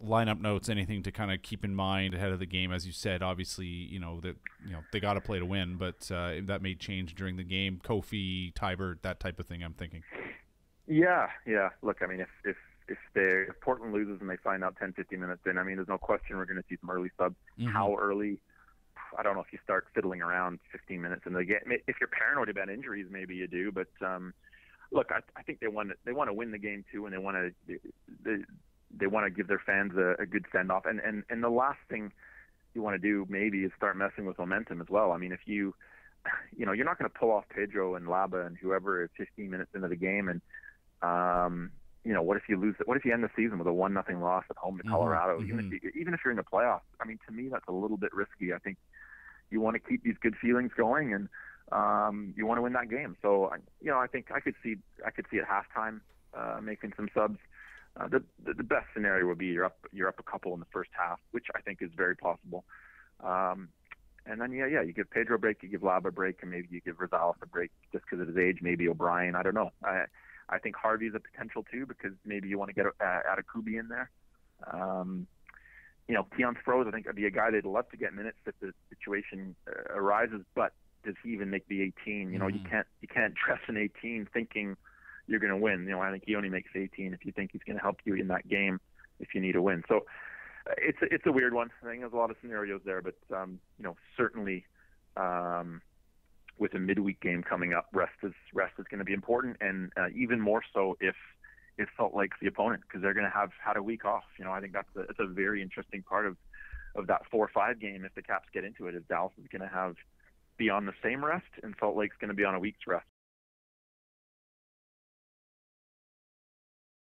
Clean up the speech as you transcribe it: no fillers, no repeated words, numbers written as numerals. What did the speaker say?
lineup notes, anything to kind of keep in mind ahead of the game? As you said, obviously, they got to play to win, but that may change during the game. Kofi, Tybert, that type of thing, I'm thinking. Yeah. Look, I mean, if Portland loses and they find out 10, 15 minutes in, I mean, there's no question we're going to see some early subs. Mm-hmm. How early? I don't know if you start fiddling around 15 minutes in the game. If you're paranoid about injuries, maybe you do. But look, I think they want to win the game too, and they want to give their fans a good send off. And the last thing you want to do maybe is start messing with momentum as well. I mean, if you're not going to pull off Pedro and Laba and whoever 15 minutes into the game, and what if you lose? What if you end the season with a 1-0 loss at home to Colorado? Mm-hmm. Even if you're in the playoffs, I mean, to me that's a little bit risky. I think you want to keep these good feelings going, and you want to win that game. So I think I could see at halftime making some subs. The best scenario would be you're up a couple in the first half, which I think is very possible. And then you give Pedro a break, you give Laba a break, and maybe you give Rosales a break just because of his age. Maybe O'Brien, I don't know. I think Harvey's a potential too, because maybe you want to get Atakubi in there. Keon Sproles, I think, would be a guy they'd love to get minutes if the situation arises, but does he even make the 18? You can't dress an 18 thinking you're going to win. I think he only makes 18 if you think he's going to help you in that game if you need a win. So it's a weird one. I think there's a lot of scenarios there, but certainly with a midweek game coming up, rest is going to be important, and even more so if Salt Lake's the opponent, because they're going to have had a week off. I think it's a very interesting part of that 4-5 game if the Caps get into it. Is Dallas is going to be on the same rest, and Salt Lake's going to be on a week's rest.